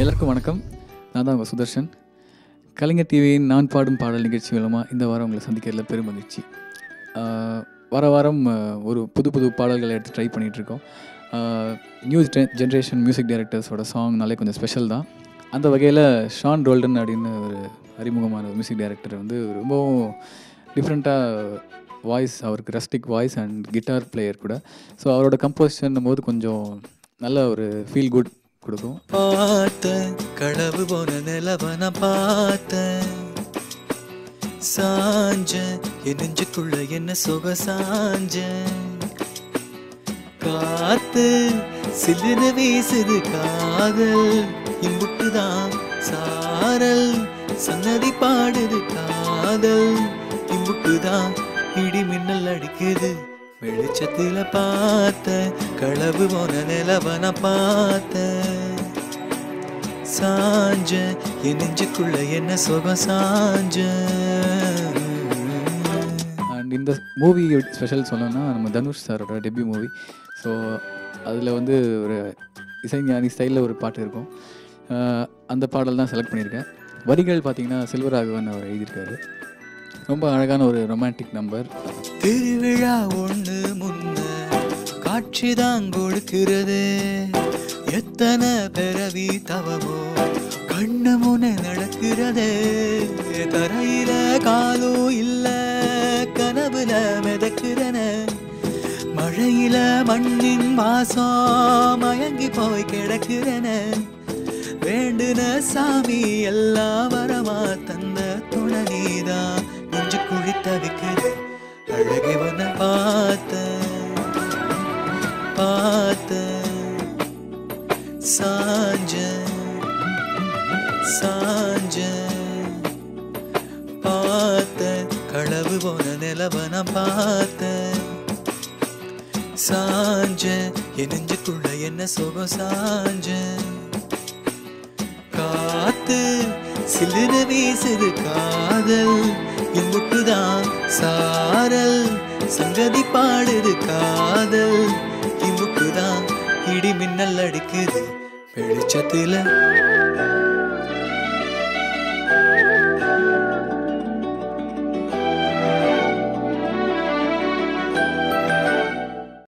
எல்லாருக்கும் வணக்கம். நான் தான் உங்கள் சுதர்ஷன். கலைஞர் டிவியின் நான் பாடும் பாடல் நிகழ்ச்சி மூலமாக இந்த வாரம் உங்களை சந்திக்கிறதுல பெரும் மகிழ்ச்சி. வார வாரம் ஒரு புது புது பாடல்களை எடுத்து ட்ரை பண்ணிகிட்ருக்கோம். நியூ ஜென்ரேஷன் மியூசிக் டைரக்டர்ஸோட சாங்னாலே கொஞ்சம் ஸ்பெஷல் தான். அந்த வகையில் ஷான் ரோல்டன் அப்படின்னு ஒரு அறிமுகமான ஒரு மியூசிக் டைரக்டர் வந்து ரொம்பவும் டிஃப்ரெண்ட்டாக வாய்ஸ், அவருக்கு rustic voice and guitar player கூட. ஸோ அவரோட கம்போசிஷன் போது கொஞ்சம் நல்ல ஒரு ஃபீல் குட் கொடுக்கும். பார்த்த கடவு போன நிலவன பார்த்த சாஞ்ச என் நெஞ்சுக்குள்ள என்ன சுக சாஞ்ச காத்து சில்லுன்னு வீசுது காதல் இம்புட்டுதான் சாரல் சன்னதி பாடுது காதல் இம்புட்டுதான் இடி மின்னல் அடிக்குது வெளிச்சத்துல பார்த்த களவு போன நிலவன பார்த்த சாஞ்ச என் நெஞ்சுக்குள்ள என்ன சுகம் சாஞ்ச. அண்ட் இந்த மூவி ஸ்பெஷல் சொல்லணும்னா நம்ம தனுஷ் சாரோட டெபியூ மூவி. ஸோ அதில் வந்து ஒரு இசைஞானி ஸ்டைலில் ஒரு பாட்டு இருக்கும். அந்த பாடல் தான் செலக்ட் பண்ணியிருக்கேன். வரிகள் பார்த்திங்கன்னா செல்வராகவன் அவர் எழுதியிருக்காரு. ரொம்ப அழகான ஒரு ரொமான்டிக் நம்பர். திருவிழா ஒன்று முன்ன காட்சி தான் கொடுக்கிறது, எத்தனை பிறவி தவமோ கண்ணு முன்ன நடக்கிறது, தரையில காலும் இல்ல கனவுல மிதக்கிறன, மழையில மண்ணின் வாசம் மயங்கி போய் கிடக்கிறன, வேண்டுன சாமி எல்லாம் வரமா தந்த துணனீதான் நெஞ்சு குழி தவிக்குது அழகவன பார்த்த பார்த்த சாஞ்ச சாஞ்ச பார்த்த களவு போன நிலவன பார்த்த சாஞ்ச என் நெஞ்சுக்குள்ள என்ன சுகம் சாஞ்ச காத்து சில்லுன்னு வீசுது காதல் இம்புட்டுதான் சாரல் சங்கதி பாடுது காதல் இம்புட்டுதான் இடி மின்னல் அடிக்குது வெளிச்சத்துல